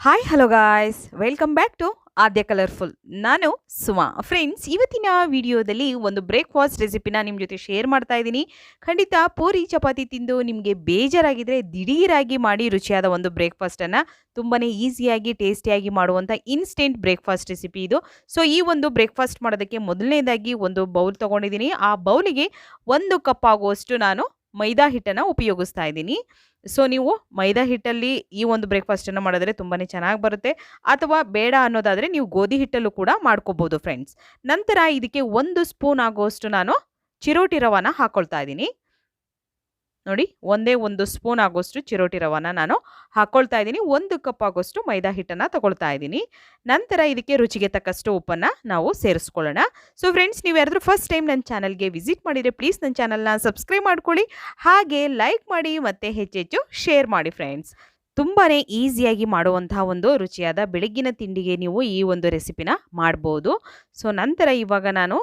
Hi hello guys welcome back to Aadya colourful. ನಾನು Suma. Friends, ಇವತ್ತಿನ ವಿಡಿಯೋದಲ್ಲಿ ಒಂದು ಬ್ರೇಕ್ಫಾಸ್ಟ್ ರೆಸಿಪಿನ ನಿಮ್ಮ ಜೊತೆ ಶೇರ್ ಮಾಡ್ತಾ ಇದ್ದೀನಿ. ಖಂಡಿತ ಪೂರಿ ಚಪಾತಿ ತಿಂದು ನಿಮಗೆ ಬೇಜಾರಾಗಿದ್ದರೆ ದಿಢೀರಾಗಿ ಮಾಡಿ ರುಚಿಯಾದ ಒಂದು ಬ್ರೇಕ್ಫಾಸ್ಟನ್ನು ತುಂಬಾ ಈಸಿಯಾಗಿ ಟೇಸ್ಟಿಯಾಗಿ ಮಾಡುವಂಥ ಇನ್ಸ್ಟೆಂಟ್ ಬ್ರೇಕ್ಫಾಸ್ಟ್ ರೆಸಿಪಿ ಇದು. ಸೊ ಈ ಒಂದು ಬ್ರೇಕ್ಫಾಸ್ಟ್ ಮಾಡೋದಕ್ಕೆ ಮೊದಲನೇದಾಗಿ ಒಂದು ಬೌಲ್ ತೊಗೊಂಡಿದ್ದೀನಿ. ಆ ಬೌಲಿಗೆ 1 ಕಪ್ ಆಗುವಷ್ಟು ನಾನು ಮೈದಾ ಹಿಟ್ಟನ್ನು ಉಪಯೋಗಿಸ್ತಾ ಇದ್ದೀನಿ. ಸೊ ನೀವು ಮೈದಾ ಹಿಟ್ಟಲ್ಲಿ ಈ ಒಂದು ಬ್ರೇಕ್ಫಾಸ್ಟನ್ನು ಮಾಡಿದ್ರೆ ತುಂಬಾ ಚೆನ್ನಾಗಿ ಬರುತ್ತೆ. ಅಥವಾ ಬೇಡ ಅನ್ನೋದಾದರೆ ನೀವು ಗೋಧಿ ಹಿಟ್ಟಲ್ಲೂ ಕೂಡ ಮಾಡ್ಕೋಬೋದು ಫ್ರೆಂಡ್ಸ್. ನಂತರ ಇದಕ್ಕೆ 1 ಸ್ಪೂನ್ ಆಗುವಷ್ಟು ನಾನು ಚಿರೋಟಿ ರವಾನ ಹಾಕ್ಕೊಳ್ತಾ ಇದ್ದೀನಿ. ನೋಡಿ, ಒಂದೇ 1 ಸ್ಪೂನ್ ಆಗೋಷ್ಟು ಚಿರೋಟಿ ರವಾನ ನಾನು ಹಾಕ್ಕೊಳ್ತಾ ಇದ್ದೀನಿ. 1 ಕಪ್ ಆಗೋಷ್ಟು ಮೈದಾ ಹಿಟ್ಟನ್ನು ತಗೊಳ್ತಾ ಇದ್ದೀನಿ. ನಂತರ ಇದಕ್ಕೆ ರುಚಿಗೆ ತಕ್ಕಷ್ಟು ಉಪ್ಪನ್ನು ನಾವು ಸೇರಿಸ್ಕೊಳ್ಳೋಣ. ಸೊ ಫ್ರೆಂಡ್ಸ್, ನೀವು ಯಾರಾದರೂ ಫಸ್ಟ್ ಟೈಮ್ ನನ್ನ ಚಾನಲ್ಗೆ ವಿಸಿಟ್ ಮಾಡಿದರೆ ಪ್ಲೀಸ್ ನನ್ನ ಚಾನಲ್ನ ಸಬ್ಸ್ಕ್ರೈಬ್ ಮಾಡ್ಕೊಳ್ಳಿ, ಹಾಗೆ ಲೈಕ್ ಮಾಡಿ ಮತ್ತು ಹೆಚ್ಚೆಚ್ಚು ಶೇರ್ ಮಾಡಿ ಫ್ರೆಂಡ್ಸ್. ತುಂಬಾ ಈಸಿಯಾಗಿ ಮಾಡುವಂತಹ ಒಂದು ರುಚಿಯಾದ ಬೆಳಗ್ಗಿನ ತಿಂಡಿಗೆ ನೀವು ಈ ಒಂದು ರೆಸಿಪಿನ ಮಾಡ್ಬೋದು. ಸೊ ನಂತರ ಇವಾಗ ನಾನು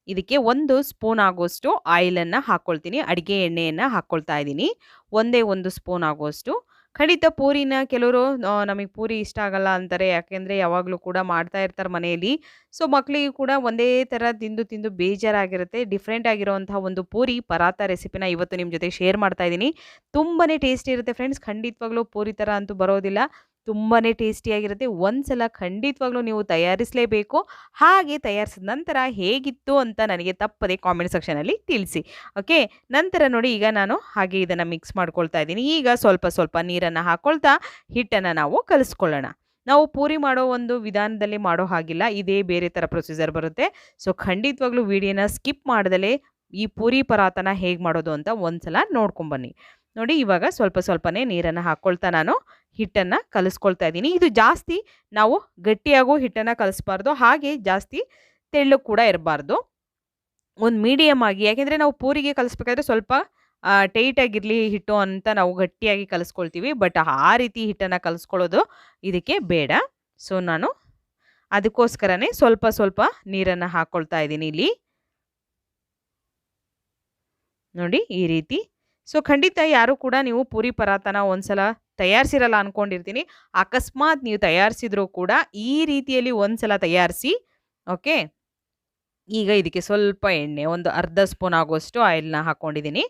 ಇದಕ್ಕೆ 1 ಸ್ಪೂನ್ ಆಗೋಷ್ಟು ಆಯಿಲನ್ನು ಹಾಕ್ಕೊಳ್ತೀನಿ. ಅಡುಗೆ ಎಣ್ಣೆಯನ್ನು ಹಾಕ್ಕೊಳ್ತಾ ಇದ್ದೀನಿ, ಒಂದೇ 1 ಸ್ಪೂನ್ ಆಗೋಷ್ಟು. ಖಂಡಿತ ಪೂರಿನ ಕೆಲವರು ನಮಗೆ ಪೂರಿ ಇಷ್ಟ ಆಗಲ್ಲ ಅಂತಾರೆ, ಯಾಕೆಂದರೆ ಯಾವಾಗಲೂ ಕೂಡ ಮಾಡ್ತಾ ಇರ್ತಾರೆ ಮನೆಯಲ್ಲಿ. ಸೊ ಮಕ್ಕಳಿಗೂ ಕೂಡ ಒಂದೇ ಥರ ತಿಂದು ತಿಂದು ಬೇಜಾರಾಗಿರುತ್ತೆ. ಡಿಫ್ರೆಂಟ್ ಆಗಿರೋವಂಥ ಒಂದು ಪೂರಿ ಪರಾತ ರೆಸಿಪಿನ ಇವತ್ತು ನಿಮ್ಮ ಜೊತೆ ಶೇರ್ ಮಾಡ್ತಾ ಇದ್ದೀನಿ. ತುಂಬಾ ಟೇಸ್ಟಿ ಇರುತ್ತೆ ಫ್ರೆಂಡ್ಸ್. ಖಂಡಿತವಾಗ್ಲೂ ಪೂರಿ ಥರ ಅಂತೂ ಬರೋದಿಲ್ಲ, ತುಂಬಾ ಟೇಸ್ಟಿಯಾಗಿರುತ್ತೆ. ಒಂದ್ಸಲ ಖಂಡಿತವಾಗ್ಲೂ ನೀವು ತಯಾರಿಸಲೇಬೇಕು. ಹಾಗೆ ತಯಾರಿಸಿದ ನಂತರ ಹೇಗಿತ್ತು ಅಂತ ನನಗೆ ತಪ್ಪದೆ ಕಾಮೆಂಟ್ ಸೆಕ್ಷನಲ್ಲಿ ತಿಳಿಸಿ. ಓಕೆ, ನಂತರ ನೋಡಿ, ಈಗ ನಾನು ಹಾಗೆ ಇದನ್ನು ಮಿಕ್ಸ್ ಮಾಡ್ಕೊಳ್ತಾ ಇದ್ದೀನಿ. ಈಗ ಸ್ವಲ್ಪ ಸ್ವಲ್ಪ ನೀರನ್ನು ಹಾಕ್ಕೊಳ್ತಾ ಹಿಟ್ಟನ್ನು ನಾವು ಕಲಿಸ್ಕೊಳ್ಳೋಣ. ನಾವು ಪೂರಿ ಮಾಡೋ ಒಂದು ವಿಧಾನದಲ್ಲಿ ಮಾಡೋ ಹಾಗಿಲ್ಲ, ಇದೇ ಬೇರೆ ಥರ ಪ್ರೊಸೀಜರ್ ಬರುತ್ತೆ. ಸೊ ಖಂಡಿತವಾಗ್ಲೂ ವಿಡಿಯೋನ ಸ್ಕಿಪ್ ಮಾಡ್ದಲೇ ಈ ಪೂರಿ ಪರಾತನ ಹೇಗೆ ಮಾಡೋದು ಅಂತ ಒಂದ್ಸಲ ನೋಡ್ಕೊಂಬನ್ನಿ. ನೋಡಿ, ಇವಾಗ ಸ್ವಲ್ಪ ಸ್ವಲ್ಪನೇ ನೀರನ್ನು ಹಾಕ್ಕೊಳ್ತಾ ನಾನು ಹಿಟ್ಟನ್ನು ಕಲಿಸ್ಕೊಳ್ತಾ ಇದ್ದೀನಿ. ಇದು ಜಾಸ್ತಿ ನಾವು ಗಟ್ಟಿಯಾಗೂ ಹಿಟ್ಟನ್ನು ಕಲಿಸ್ಬಾರ್ದು, ಹಾಗೆ ಜಾಸ್ತಿ ತೆಳ್ಳಗೆ ಕೂಡ ಇರಬಾರ್ದು. ಒಂದು ಮೀಡಿಯಮ್ ಆಗಿ, ಯಾಕೆಂದರೆ ನಾವು ಪೂರಿಗೆ ಕಲಿಸ್ಬೇಕಾದ್ರೆ ಸ್ವಲ್ಪ ಟೈಟಾಗಿರಲಿ ಹಿಟ್ಟು ಅಂತ ನಾವು ಗಟ್ಟಿಯಾಗಿ ಕಲಿಸ್ಕೊಳ್ತೀವಿ. ಬಟ್ ಆ ರೀತಿ ಹಿಟ್ಟನ್ನು ಕಲಿಸ್ಕೊಳ್ಳೋದು ಇದಕ್ಕೆ ಬೇಡ. ಸೊ ನಾನು ಅದಕ್ಕೋಸ್ಕರನೇ ಸ್ವಲ್ಪ ಸ್ವಲ್ಪ ನೀರನ್ನು ಹಾಕ್ಕೊಳ್ತಾ ಇದ್ದೀನಿ ಇಲ್ಲಿ. ನೋಡಿ, ಈ ರೀತಿ. ಸೊ ಖಂಡಿತ ಯಾರು ಕೂಡ ನೀವು ಪೂರಿ ಪರಾತನ ಒಂದ್ಸಲ ತಯಾರಿಸಿರಲ್ಲ ಅಂದ್ಕೊಂಡಿರ್ತೀನಿ. ಅಕಸ್ಮಾತ್ ನೀವು ತಯಾರಿಸಿದ್ರೂ ಕೂಡ ಈ ರೀತಿಯಲ್ಲಿ ಒಂದ್ಸಲ ತಯಾರಿಸಿ. ಓಕೆ, ಈಗ ಇದಕ್ಕೆ ಸ್ವಲ್ಪ ಎಣ್ಣೆ, ಒಂದು ಅರ್ಧ ಸ್ಪೂನ್ ಆಗುವಷ್ಟು ಆಯಿಲ್ನ ಹಾಕ್ಕೊಂಡಿದ್ದೀನಿ.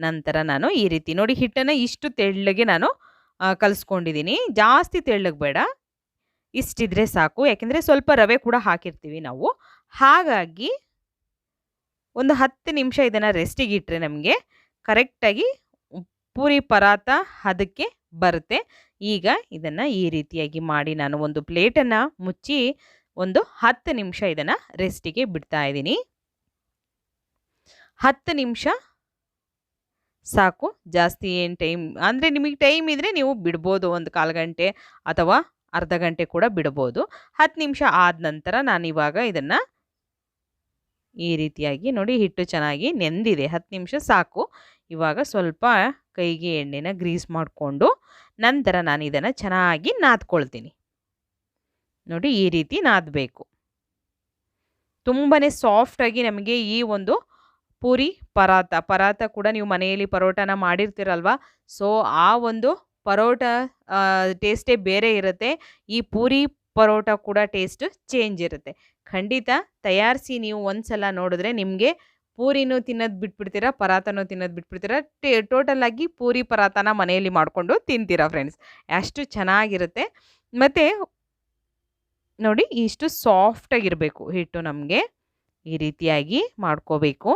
ನಂತರ ನಾನು ಈ ರೀತಿ ನೋಡಿ ಹಿಟ್ಟನ್ನು ಇಷ್ಟು ತೆಳ್ಳಗೆ ನಾನು ಕಲಿಸ್ಕೊಂಡಿದ್ದೀನಿ. ಜಾಸ್ತಿ ತೆಳ್ಳಗೆ ಬೇಡ, ಇಷ್ಟಿದ್ರೆ ಸಾಕು. ಯಾಕೆಂದರೆ ಸ್ವಲ್ಪ ರವೆ ಕೂಡ ಹಾಕಿರ್ತೀವಿ ನಾವು. ಹಾಗಾಗಿ ಒಂದು 10 ನಿಮಿಷ ಇದನ್ನು ರೆಸ್ಟಿಗೆ ಇಟ್ಟರೆ ನಮಗೆ ಕರೆಕ್ಟಾಗಿ ಪೂರಿ ಪರಾತ ಅದಕ್ಕೆ ಬರುತ್ತೆ. ಈಗ ಇದನ್ನು ಈ ರೀತಿಯಾಗಿ ಮಾಡಿ ನಾನು ಒಂದು ಪ್ಲೇಟನ್ನು ಮುಚ್ಚಿ ಒಂದು 10 ನಿಮಿಷ ಇದನ್ನು ರೆಸ್ಟಿಗೆ ಬಿಡ್ತಾ ಇದ್ದೀನಿ. 10 ನಿಮಿಷ ಸಾಕು, ಜಾಸ್ತಿ ಏನು ಟೈಮ್ ಅಂದರೆ ನಿಮಗೆ ಟೈಮ್ ಇದ್ದರೆ ನೀವು ಬಿಡ್ಬೋದು, ಒಂದು 1/4 ಗಂಟೆ ಅಥವಾ ಅರ್ಧ ಗಂಟೆ ಕೂಡ ಬಿಡ್ಬೋದು. 10 ನಿಮಿಷ ಆದ ನಂತರ ನಾನಿವಾಗ ಇದನ್ನು ಈ ರೀತಿಯಾಗಿ ನೋಡಿ, ಹಿಟ್ಟು ಚೆನ್ನಾಗಿ ನೆಂದಿದೆ, 10 ನಿಮಿಷ ಸಾಕು. ಇವಾಗ ಸ್ವಲ್ಪ ಕೈಗೆ ಎಣ್ಣೆನ ಗ್ರೀಸ್ ಮಾಡಿಕೊಂಡು ನಂತರ ನಾನು ಇದನ್ನು ಚೆನ್ನಾಗಿ ನಾದ್ಕೊಳ್ತೀನಿ. ನೋಡಿ, ಈ ರೀತಿ ನಾದಬೇಕು. ತುಂಬಾ ಸಾಫ್ಟಾಗಿ ನಮಗೆ ಈ ಒಂದು ಪೂರಿ ಪರಾತ ಕೂಡ ನೀವು ಮನೆಯಲ್ಲಿ ಪರೋಟನ ಮಾಡಿರ್ತೀರಲ್ವ. ಸೊ ಆ ಒಂದು ಪರೋಟ ಟೇಸ್ಟೇ ಬೇರೆ ಇರುತ್ತೆ. ಈ ಪೂರಿ ಪರೋಟ ಕೂಡ ಟೇಸ್ಟ್ ಚೇಂಜ್ ಇರುತ್ತೆ. ಖಂಡಿತ ತಯಾರಿಸಿ ನೀವು ಒಂದ್ಸಲ ನೋಡಿದ್ರೆ ನಿಮಗೆ ಪೂರಿನೂ ತಿನ್ನೋದು ಬಿಟ್ಬಿಡ್ತೀರಾ, ಪರಾತನೂ ತಿನ್ನೋದು ಬಿಟ್ಬಿಡ್ತೀರಾ. ಟೋಟಲಾಗಿ ಪೂರಿ ಪರಾತನ ಮನೆಯಲ್ಲಿ ಮಾಡಿಕೊಂಡು ತಿಂತೀರಾ ಫ್ರೆಂಡ್ಸ್. ಅಷ್ಟು ಚೆನ್ನಾಗಿರುತ್ತೆ. ಮತ್ತು ನೋಡಿ, ಇಷ್ಟು ಸಾಫ್ಟಾಗಿರಬೇಕು ಹಿಟ್ಟು. ನಮಗೆ ಈ ರೀತಿಯಾಗಿ ಮಾಡ್ಕೋಬೇಕು.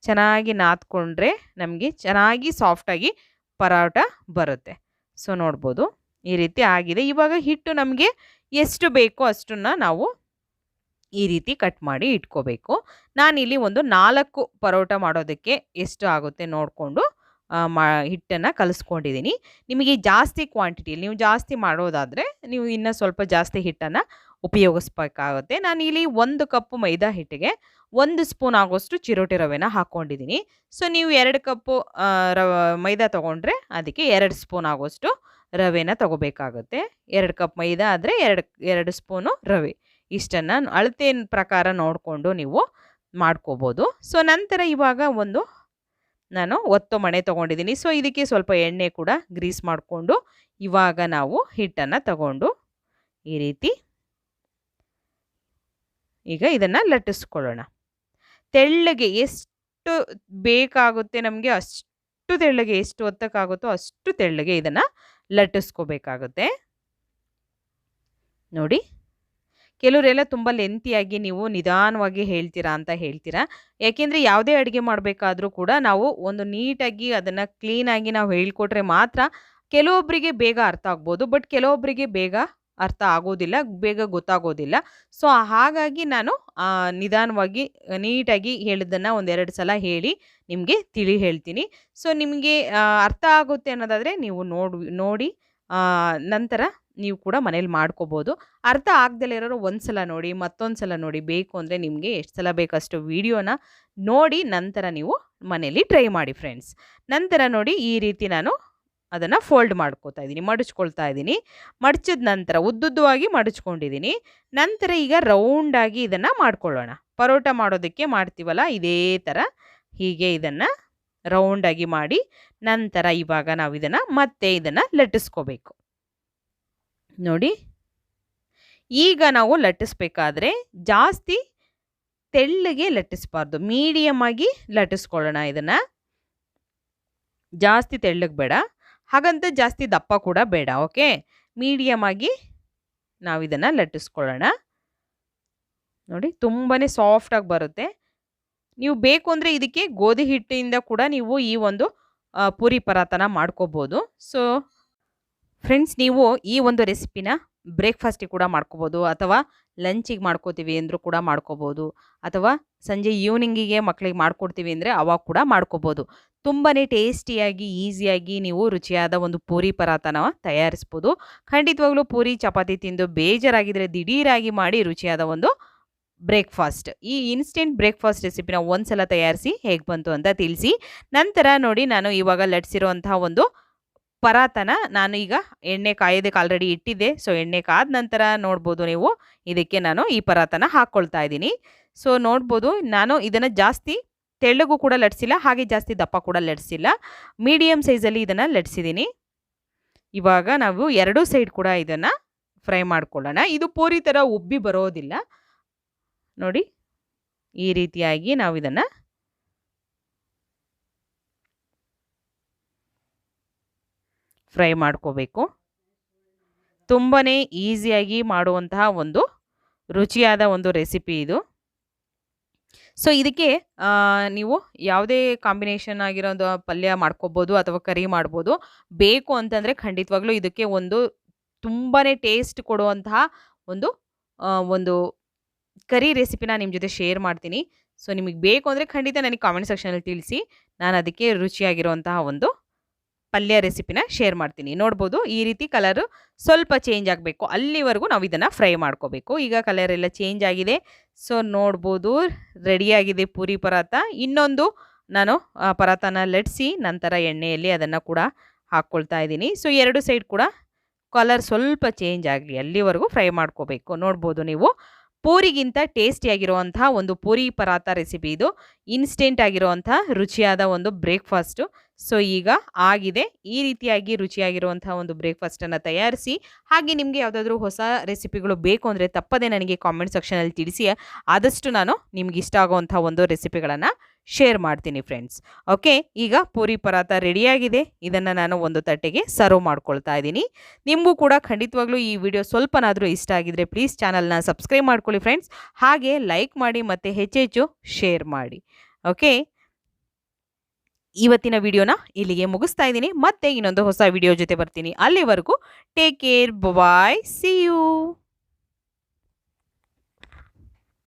ಚೆನ್ನಾಗಿ ನಾದ್ಕೊಂಡ್ರೆ ನಮಗೆ ಚೆನ್ನಾಗಿ ಸಾಫ್ಟಾಗಿ ಪರೋಟ ಬರುತ್ತೆ. ಸೊ ನೋಡ್ಬೋದು, ಈ ರೀತಿ ಆಗಿದೆ. ಇವಾಗ ಹಿಟ್ಟು ನಮಗೆ ಎಷ್ಟು ಬೇಕೋ ಅಷ್ಟನ್ನು ನಾವು ಈ ರೀತಿ ಕಟ್ ಮಾಡಿ ಇಟ್ಕೋಬೇಕು. ನಾನಿಲ್ಲಿ ಒಂದು 4 ಪರೋಟ ಮಾಡೋದಕ್ಕೆ ಎಷ್ಟು ಆಗುತ್ತೆ ನೋಡಿಕೊಂಡು ಹಿಟ್ಟನ್ನು ಕಲಿಸ್ಕೊಂಡಿದ್ದೀನಿ. ನಿಮಗೆ ಜಾಸ್ತಿ ಕ್ವಾಂಟಿಟಿಯಲ್ಲಿ ನೀವು ಜಾಸ್ತಿ ಮಾಡೋದಾದರೆ ನೀವು ಇನ್ನೂ ಸ್ವಲ್ಪ ಜಾಸ್ತಿ ಹಿಟ್ಟನ್ನು ಉಪಯೋಗಿಸ್ಬೇಕಾಗುತ್ತೆ. ನಾನಿಲ್ಲಿ 1 ಕಪ್ ಮೈದಾ ಹಿಟ್ಟಿಗೆ 1 ಸ್ಪೂನ್ ಆಗೋಷ್ಟು ಚಿರೋಟಿ ರವೆನ ಹಾಕ್ಕೊಂಡಿದ್ದೀನಿ. ಸೊ ನೀವು 2 ಕಪ್ಪು ಮೈದಾ ತೊಗೊಂಡ್ರೆ ಅದಕ್ಕೆ 2 ಸ್ಪೂನ್ ಆಗೋಷ್ಟು ರವೆನ ತೊಗೋಬೇಕಾಗುತ್ತೆ. 2 ಕಪ್ ಮೈದಾ ಆದರೆ 2 ಸ್ಪೂನು ರವೆ. ಇಷ್ಟನ್ನು ಅಳತೆ ಪ್ರಕಾರ ನೋಡಿಕೊಂಡು ನೀವು ಮಾಡ್ಕೋಬೋದು. ಸೊ ನಂತರ ಇವಾಗ ಒಂದು ನಾನು ಒತ್ತು ಮಣೆ ತೊಗೊಂಡಿದ್ದೀನಿ. ಸೊ ಇದಕ್ಕೆ ಸ್ವಲ್ಪ ಎಣ್ಣೆ ಕೂಡ ಗ್ರೀಸ್ ಮಾಡಿಕೊಂಡು ಇವಾಗ ನಾವು ಹಿಟ್ಟನ್ನು ತಗೊಂಡು ಈ ರೀತಿ ಈಗ ಇದನ್ನು ಲಟ್ಟಿಸ್ಕೊಳ್ಳೋಣ. ತೆಳ್ಳಗೆ ಎಷ್ಟು ಬೇಕಾಗುತ್ತೆ ನಮಗೆ ಅಷ್ಟು ತೆಳ್ಳಗೆ, ಎಷ್ಟು ಒತ್ತಕ್ಕಾಗುತ್ತೋ ಅಷ್ಟು ತೆಳ್ಳಗೆ ಇದನ್ನು ಲಟ್ಟಿಸ್ಕೋಬೇಕಾಗುತ್ತೆ. ನೋಡಿ, ಕೆಲವರೆಲ್ಲ ತುಂಬ ಲೆಂತಿಯಾಗಿ ನೀವು ನಿಧಾನವಾಗಿ ಹೇಳ್ತೀರಾ ಅಂತ ಹೇಳ್ತೀರಾ. ಯಾಕೆಂದರೆ ಯಾವುದೇ ಅಡುಗೆ ಮಾಡಬೇಕಾದ್ರೂ ಕೂಡ ನಾವು ಒಂದು ನೀಟಾಗಿ ಅದನ್ನು ಕ್ಲೀನಾಗಿ ನಾವು ಹೇಳ್ಕೊಟ್ರೆ ಮಾತ್ರ ಕೆಲವೊಬ್ಬರಿಗೆ ಬೇಗ ಅರ್ಥ ಆಗ್ಬೋದು. ಬಟ್ ಕೆಲವೊಬ್ಬರಿಗೆ ಬೇಗ ಅರ್ಥ ಆಗೋದಿಲ್ಲ, ಬೇಗ ಗೊತ್ತಾಗೋದಿಲ್ಲ. ಸೊ ಹಾಗಾಗಿ ನಾನು ನಿಧಾನವಾಗಿ ನೀಟಾಗಿ ಹೇಳಿದ್ದನ್ನು ಒಂದೆರಡು ಸಲ ಹೇಳಿ ನಿಮಗೆ ತಿಳಿ ಹೇಳ್ತೀನಿ. ಸೊ ನಿಮಗೆ ಅರ್ಥ ಆಗುತ್ತೆ ಅನ್ನೋದಾದರೆ ನೀವು ನೋಡಿ ನಂತರ ನೀವು ಕೂಡ ಮನೇಲಿ ಮಾಡ್ಕೋಬೋದು. ಅರ್ಥ ಆಗ್ದಲೇ ಇರೋರು ಒಂದು ಸಲ ನೋಡಿ, ಮತ್ತೊಂದು ಸಲ ನೋಡಿ. ಬೇಕು ಅಂದರೆ ನಿಮಗೆ ಎಷ್ಟು ಸಲ ಬೇಕಷ್ಟು ವಿಡಿಯೋನ ನೋಡಿ ನಂತರ ನೀವು ಮನೇಲಿ ಟ್ರೈ ಮಾಡಿ ಫ್ರೆಂಡ್ಸ್. ನಂತರ ನೋಡಿ ಈ ರೀತಿ ನಾನು ಅದನ್ನು ಫೋಲ್ಡ್ ಮಾಡ್ಕೋತಾ ಇದ್ದೀನಿ, ಮಡಚ್ಕೊಳ್ತಾ ಇದ್ದೀನಿ. ಮಡಚಿದ ನಂತರ ಉದ್ದುದ್ದವಾಗಿ ಮಡಚ್ಕೊಂಡಿದ್ದೀನಿ. ನಂತರ ಈಗ ರೌಂಡಾಗಿ ಇದನ್ನು ಮಾಡ್ಕೊಳ್ಳೋಣ. ಪರೋಟ ಮಾಡೋದಕ್ಕೆ ಮಾಡ್ತೀವಲ್ಲ ಇದೇ ಥರ ಹೀಗೆ ಇದನ್ನು ರೌಂಡಾಗಿ ಮಾಡಿ ನಂತರ ಇವಾಗ ನಾವು ಇದನ್ನು ಮತ್ತೆ ಇದನ್ನು ಲಟ್ಟಿಸ್ಕೋಬೇಕು. ನೋಡಿ, ಈಗ ನಾವು ಲಟ್ಟಿಸ್ಬೇಕಾದ್ರೆ ಜಾಸ್ತಿ ತೆಳ್ಳಗೆ ಲಟ್ಟಿಸ್ಬಾರ್ದು, ಮೀಡಿಯಮ್ ಆಗಿ ಲಟ್ಟಿಸ್ಕೊಳ್ಳೋಣ. ಇದನ್ನು ಜಾಸ್ತಿ ತೆಳ್ಳಗೆ ಬೇಡ, ಹಾಗಂತ ಜಾಸ್ತಿ ದಪ್ಪ ಕೂಡ ಬೇಡ. ಓಕೆ, ಮೀಡಿಯಮ್ ಆಗಿ ನಾವು ಇದನ್ನು ಲಟ್ಟಿಸ್ಕೊಳ್ಳೋಣ. ನೋಡಿ, ತುಂಬಾ ಸಾಫ್ಟಾಗಿ ಬರುತ್ತೆ. ನೀವು ಬೇಕು ಅಂದರೆ ಇದಕ್ಕೆ ಗೋಧಿ ಹಿಟ್ಟಿಂದ ಕೂಡ ನೀವು ಈ ಒಂದು ಪೂರಿ ಪರಾತನ ಮಾಡ್ಕೋಬೋದು. ಸೊ ಫ್ರೆಂಡ್ಸ್, ನೀವು ಈ ಒಂದು ರೆಸಿಪಿನ ಬ್ರೇಕ್ಫಾಸ್ಟಿಗೆ ಕೂಡ ಮಾಡ್ಕೋಬೋದು, ಅಥವಾ ಲಂಚಿಗೆ ಮಾಡ್ಕೋತೀವಿ ಅಂದರೂ ಕೂಡ ಮಾಡ್ಕೋಬೋದು, ಅಥವಾ ಸಂಜೆ ಈವ್ನಿಂಗಿಗೆ ಮಕ್ಕಳಿಗೆ ಮಾಡ್ಕೊಡ್ತೀವಿ ಅಂದರೆ ಅವಾಗ ಕೂಡ ಮಾಡ್ಕೋಬೋದು. ತುಂಬಾ ಟೇಸ್ಟಿಯಾಗಿ ಈಸಿಯಾಗಿ ನೀವು ರುಚಿಯಾದ ಒಂದು ಪೂರಿ ಪರಾತನ ತಯಾರಿಸ್ಬೋದು. ಖಂಡಿತವಾಗ್ಲೂ ಪೂರಿ ಚಪಾತಿ ತಿಂದು ಬೇಜಾರಾಗಿದ್ದರೆ ದಿಢೀರಾಗಿ ಮಾಡಿ ರುಚಿಯಾದ ಒಂದು ಬ್ರೇಕ್ಫಾಸ್ಟ್, ಈ ಇನ್ಸ್ಟೆಂಟ್ ಬ್ರೇಕ್ಫಾಸ್ಟ್ ರೆಸಿಪಿನ ಒಂದು ಸಲ ತಯಾರಿಸಿ ಹೇಗೆ ಬಂತು ಅಂತ ತಿಳಿಸಿ. ನಂತರ ನೋಡಿ, ನಾನು ಇವಾಗ ಲಟ್ಸಿರುವಂತಹ ಒಂದು ಪರಾತನ ನಾನು ಈಗ ಎಣ್ಣೆ ಕಾಯೋದಕ್ಕೆ ಆಲ್ರೆಡಿ ಇಟ್ಟಿದ್ದೆ. ಸೊ ಎಣ್ಣೆ ಕಾದ ನಂತರ ನೋಡ್ಬೋದು ನೀವು ಇದಕ್ಕೆ ನಾನು ಈ ಪರಾತನ ಹಾಕ್ಕೊಳ್ತಾ ಇದ್ದೀನಿ. ಸೊ ನೋಡ್ಬೋದು, ನಾನು ಇದನ್ನು ಜಾಸ್ತಿ ತೆಳ್ಳಗೂ ಕೂಡ ಲಟ್ಸಿಲ್ಲ, ಹಾಗೆ ಜಾಸ್ತಿ ದಪ್ಪ ಕೂಡ ಲಟ್ಸಿಲ್ಲ, ಮೀಡಿಯಮ್ ಸೈಜಲ್ಲಿ ಇದನ್ನು ಲಟ್ಸಿದ್ದೀನಿ. ಇವಾಗ ನಾವು ಎರಡೂ ಸೈಡ್ ಕೂಡ ಇದನ್ನು ಫ್ರೈ ಮಾಡ್ಕೊಳ್ಳೋಣ. ಇದು ಪೂರಿ ಥರ ಉಬ್ಬಿ ಬರೋದಿಲ್ಲ. ನೋಡಿ, ಈ ರೀತಿಯಾಗಿ ನಾವು ಇದನ್ನು ಫ್ರೈ ಮಾಡ್ಕೋಬೇಕು. ತುಂಬಾ ಈಸಿಯಾಗಿ ಮಾಡುವಂತಹ ಒಂದು ರುಚಿಯಾದ ಒಂದು ರೆಸಿಪಿ ಇದು. ಸೊ ಇದಕ್ಕೆ ನೀವು ಯಾವುದೇ ಕಾಂಬಿನೇಷನ್ ಆಗಿರೋದು ಪಲ್ಯ ಮಾಡ್ಕೋಬೋದು ಅಥವಾ ಕರಿ ಮಾಡ್ಬೋದು. ಬೇಕು ಅಂತಂದರೆ ಖಂಡಿತವಾಗ್ಲೂ ಇದಕ್ಕೆ ಒಂದು ತುಂಬಾ ಟೇಸ್ಟ್ ಕೊಡುವಂತಹ ಒಂದು ಕರಿ ರೆಸಿಪಿನ ನಿಮ್ಮ ಜೊತೆ ಶೇರ್ ಮಾಡ್ತೀನಿ. ಸೊ ನಿಮಗೆ ಬೇಕು ಅಂದರೆ ಖಂಡಿತ ನನಗೆ ಕಾಮೆಂಟ್ ಸೆಕ್ಷನಲ್ಲಿ ತಿಳಿಸಿ, ನಾನು ಅದಕ್ಕೆ ರುಚಿಯಾಗಿರುವಂತಹ ಒಂದು ಪಲ್ಯ ರೆಸಿಪಿನ ಶೇರ್ ಮಾಡ್ತೀನಿ. ನೋಡ್ಬೋದು, ಈ ರೀತಿ ಕಲರು ಸ್ವಲ್ಪ ಚೇಂಜ್ ಆಗಬೇಕು, ಅಲ್ಲಿವರೆಗೂ ನಾವು ಇದನ್ನು ಫ್ರೈ ಮಾಡ್ಕೋಬೇಕು. ಈಗ ಕಲರ್ ಎಲ್ಲ ಚೇಂಜ್ ಆಗಿದೆ. ಸೊ ನೋಡ್ಬೋದು, ರೆಡಿಯಾಗಿದೆ ಪೂರಿ ಪರಾತ. ಇನ್ನೊಂದು ನಾನು ಪರಾತನ ಲಟ್ಸಿ ನಂತರ ಎಣ್ಣೆಯಲ್ಲಿ ಅದನ್ನು ಕೂಡ ಹಾಕ್ಕೊಳ್ತಾ ಇದ್ದೀನಿ. ಸೊ ಎರಡು ಸೈಡ್ ಕೂಡ ಕಲರ್ ಸ್ವಲ್ಪ ಚೇಂಜ್ ಆಗಲಿ ಅಲ್ಲಿವರೆಗೂ ಫ್ರೈ ಮಾಡ್ಕೋಬೇಕು. ನೋಡ್ಬೋದು ನೀವು, ಪೂರಿಗಿಂತ ಟೇಸ್ಟಿಯಾಗಿರುವಂತಹ ಒಂದು ಪೂರಿ ಪರಾತ ರೆಸಿಪಿ ಇದು. ಇನ್ಸ್ಟೆಂಟ್ ಆಗಿರುವಂಥ ರುಚಿಯಾದ ಒಂದು ಬ್ರೇಕ್ಫಾಸ್ಟು. ಸೊ ಈಗ ಆಗಿದೆ. ಈ ರೀತಿಯಾಗಿ ರುಚಿಯಾಗಿರುವಂತಹ ಒಂದು ಬ್ರೇಕ್ಫಾಸ್ಟನ್ನು ತಯಾರಿಸಿ, ಹಾಗೆ ನಿಮಗೆ ಯಾವುದಾದ್ರೂ ಹೊಸ ರೆಸಿಪಿಗಳು ಬೇಕು ಅಂದರೆ ತಪ್ಪದೆ ನನಗೆ ಕಾಮೆಂಟ್ ಸೆಕ್ಷನಲ್ಲಿ ತಿಳಿಸಿ. ಆದಷ್ಟು ನಾನು ನಿಮ್ಗೆ ಇಷ್ಟ ಆಗುವಂಥ ಒಂದು ರೆಸಿಪಿಗಳನ್ನು ಶೇರ್ ಮಾಡ್ತೀನಿ ಫ್ರೆಂಡ್ಸ್. ಓಕೆ, ಈಗ ಪೂರಿ ಪರಾತ ರೆಡಿಯಾಗಿದೆ. ಇದನ್ನು ನಾನು ಒಂದು ತಟ್ಟೆಗೆ ಸರ್ವ್ ಮಾಡ್ಕೊಳ್ತಾ ಇದ್ದೀನಿ. ನಿಮಗೂ ಕೂಡ ಖಂಡಿತವಾಗ್ಲೂ ಈ ವಿಡಿಯೋ ಸ್ವಲ್ಪನಾದರೂ ಇಷ್ಟ ಆಗಿದ್ರೆ ಪ್ಲೀಸ್ ಚಾನಲ್ನ ಸಬ್ಸ್ಕ್ರೈಬ್ ಮಾಡ್ಕೊಳ್ಳಿ ಫ್ರೆಂಡ್ಸ್. ಹಾಗೆ ಲೈಕ್ ಮಾಡಿ ಮತ್ತು ಹೆಚ್ಚೆಚ್ಚು ಶೇರ್ ಮಾಡಿ. ಓಕೆ, ಇವತ್ತಿನ ವಿಡಿಯೋನ ಇಲ್ಲಿಗೆ ಮುಗಿಸ್ತಾ ಇದ್ದೀನಿ. ಮತ್ತೆ ಇನ್ನೊಂದು ಹೊಸ ವಿಡಿಯೋ ಜೊತೆ ಬರ್ತೀನಿ. ಅಲ್ಲಿವರೆಗೂ take care, bye, see you.